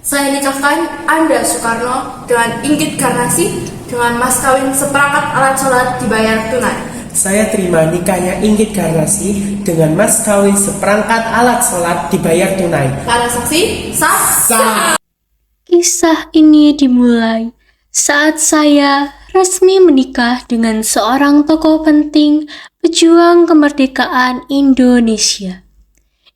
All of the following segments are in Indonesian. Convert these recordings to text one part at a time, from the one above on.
Saya nikahkan Anda Soekarno dengan Inggit Garnasi dengan mas kawin seperangkat alat sholat dibayar tunai. Saya terima nikahnya Inggit Garnasi dengan mas kawin seperangkat alat sholat dibayar tunai. Para saksi, sah. Kisah ini dimulai saat saya resmi menikah dengan seorang tokoh penting pejuang kemerdekaan Indonesia.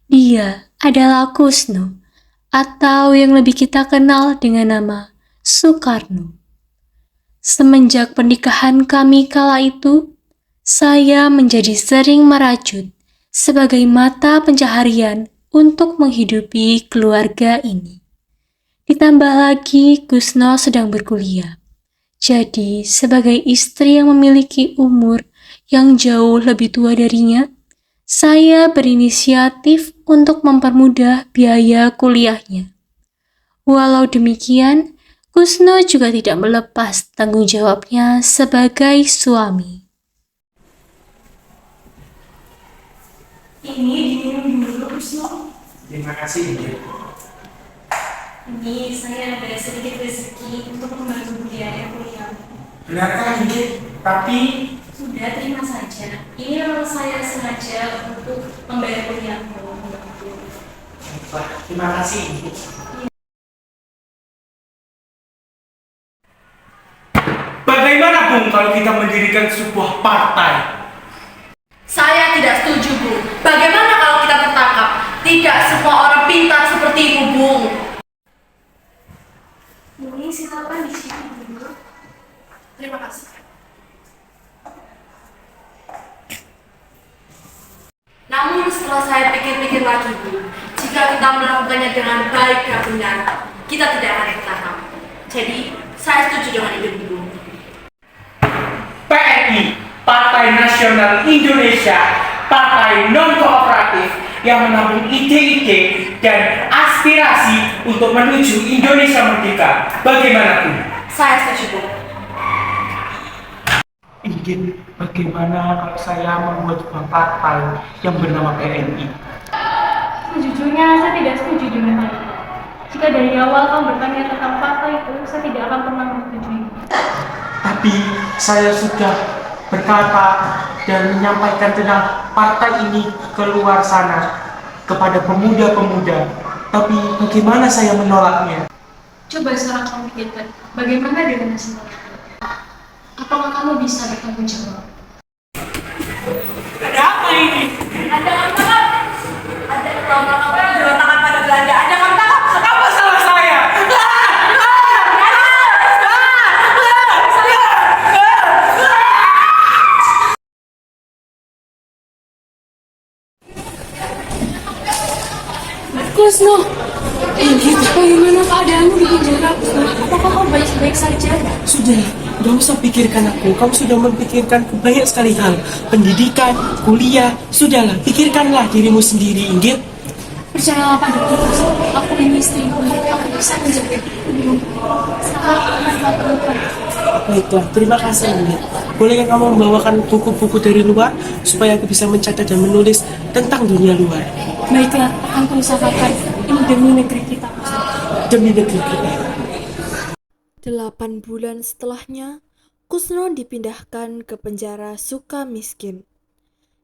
Dia adalah Kusno, atau yang lebih kita kenal dengan nama Soekarno. Semenjak pernikahan kami kala itu, saya menjadi sering merajut sebagai mata pencaharian untuk menghidupi keluarga ini. Ditambah lagi Kusno sedang berkuliah. Jadi, sebagai istri yang memiliki umur yang jauh lebih tua darinya, saya berinisiatif untuk mempermudah biaya kuliahnya. Walau demikian, Kusno juga tidak melepas tanggung jawabnya sebagai suami. Ini diminum dulu, Kusno. Terima kasih, Inggit. Ini saya ada sedikit rezeki untuk membantu biaya kuliah. Benarkah, Inggit? Tapi Sudah, terima saja. Ini memang saya sengaja untuk membayar kuliahmu. terima kasih, Inggit. Bagaimana, Bung, kalau kita mendirikan sebuah partai? Saya tidak setuju, Bung. Bagaimana kalau kita tertangkap? Tidak semua orang pintar sepertimu, Bung. Ini silakan di sini dulu. Terima kasih. Namun setelah saya pikir-pikir lagi, Bu, jika kita melakukannya dengan baik dan benar, kita tidak akan tertangkap. Jadi, saya setuju dengan ide Bu. PNI, Partai Nasional Indonesia, partai non-kooperatif yang menampung ide-ide dan aspirasi untuk menuju Indonesia merdeka. Bagaimana, Bu? Saya setuju, Bu. Inggit, bagaimana kalau saya membuat sebuah partai yang bernama PNI? Sejujurnya saya tidak setuju dengan hal itu. Jika dari awal kamu bertanya tentang partai itu, saya tidak akan pernah menyetujui. Tapi saya sudah berkata dan menyampaikan tentang partai ini keluar sana kepada pemuda-pemuda. Tapi bagaimana saya menolaknya? Coba sekarang kamu pikirkan, bagaimana dengan hasil itu? Apakah kamu bisa bertanggung jawab? Ada apa ini? Ada yang tangkap. Ada yang berontakan pada Belanda. Ada yang tangkap. Apa salah saya? Kusno, Inggit, bagaimana keadaanmu di penjara? Apakah kamu baik-baik saja? Sudah, gak usah pikirkan aku. Kamu sudah memikirkan banyak sekali hal. Pendidikan, kuliah, sudahlah, pikirkanlah dirimu sendiri, Inggit. Percayalah padaku, aku ini istrimu. Aku bisa menjaga dirimu. Sekarang aku akan melakukan. Baiklah, terima kasih, Inggit. Bolehkah kamu membawakan buku-buku dari luar supaya aku bisa mencatat dan menulis tentang dunia luar? Baiklah, akan kuusahakan. Ini demi negeri kita. Demi negeri kita. 8 bulan setelahnya, Kusno dipindahkan ke penjara Sukamiskin.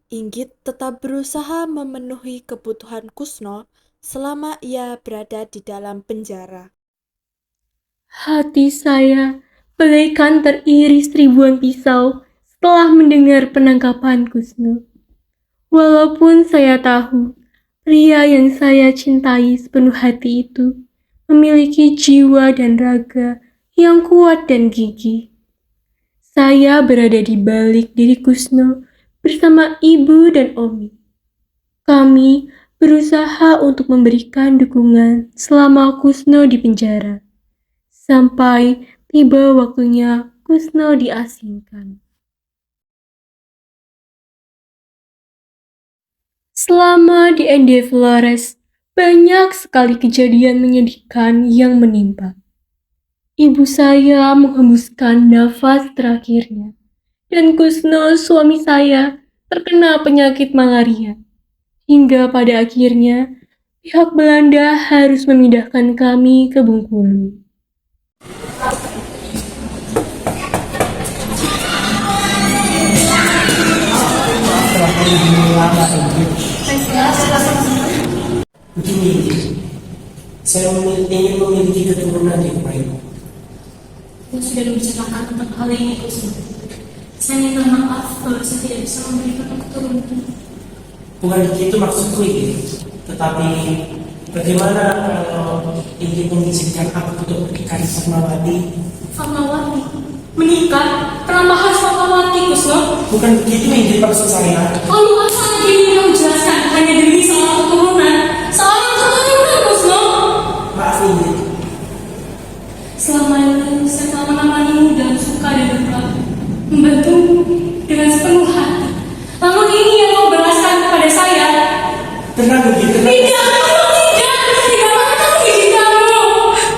Inggit tetap berusaha memenuhi kebutuhan Kusno selama ia berada di dalam penjara. Hati saya bagaikan teriris ribuan pisau setelah mendengar penangkapan Kusno. Walaupun saya tahu pria yang saya cintai sepenuh hati itu memiliki jiwa dan raga yang kuat dan gigih. Saya berada di balik diri Kusno bersama ibu dan Omi. Kami berusaha untuk memberikan dukungan selama Kusno di penjara, sampai tiba waktunya Kusno diasingkan. Selama di Ende Flores, banyak sekali kejadian menyedihkan yang menimpa. Ibu saya menghembuskan nafas terakhirnya, dan Kusno, suami saya, terkena penyakit malaria. Hingga pada akhirnya, pihak Belanda harus memindahkan kami ke Bengkulu. Begini, saya ingin memiliki keturunan yang baik. Saya sudah membicarakan tentang hal ini, Kusno. Saya minta maaf kalau saya tidak bisa memberikan keturunan. Bukan begitu maksudku ini, tetapi bagaimana kalau ingin mengizinkan aku untuk menikah di Fatmawati? Fatmawati menikah? Kenapa harus Fatmawati, Kusno? Bukan begitu yang maksud saya. Lalu apa yang ingin kamu jelaskan hanya demi seorang keturunan? Seorang keturunan, Kusno! Maaf ini. Selama ini saya telah menemanimu dalam suka dan duka, membantumu dengan sepenuh hati. Namun ini yang kau balaskan kepada saya. Tenang begitu. Tidak, tidak akan mengizinkanmu.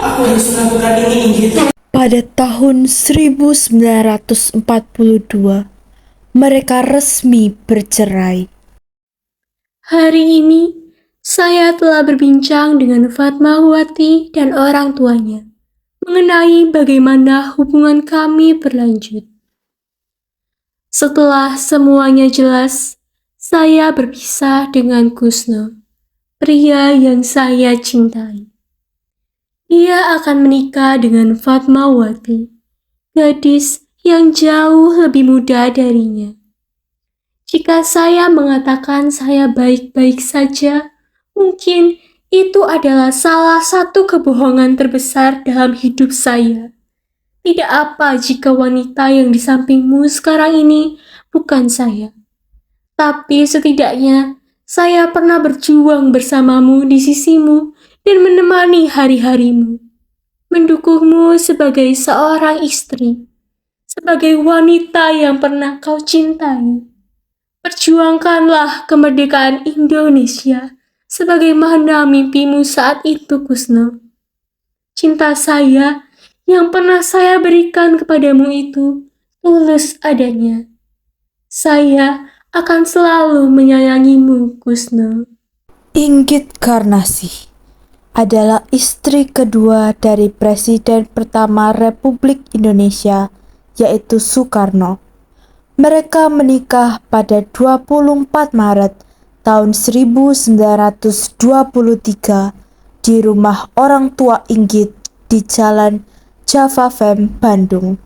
Aku harus melakukan ini Inggit. Pada tahun 1942, mereka resmi bercerai. Hari ini, saya telah berbincang dengan Fatmawati dan orang tuanya mengenai bagaimana hubungan kami berlanjut. Setelah semuanya jelas, saya berpisah dengan Kusno, pria yang saya cintai. Ia akan menikah dengan Fatmawati, gadis yang jauh lebih muda darinya. Jika saya mengatakan saya baik-baik saja, mungkin itu adalah salah satu kebohongan terbesar dalam hidup saya. Tidak apa jika wanita yang di sampingmu sekarang ini bukan saya. Tapi setidaknya saya pernah berjuang bersamamu di sisimu dan menemani hari-harimu. Mendukungmu sebagai seorang istri, sebagai wanita yang pernah kau cintai. Perjuangkanlah kemerdekaan Indonesia sebagaimana mimpimu saat itu, Kusno. Cinta saya yang pernah saya berikan kepadamu itu tulus adanya. Saya akan selalu menyayangimu, Kusno. Inggit Garnasih adalah istri kedua dari Presiden pertama Republik Indonesia, yaitu Soekarno. Mereka menikah pada 24 Maret tahun 1923 di rumah orang tua Inggit di Jalan Java Fem, Bandung.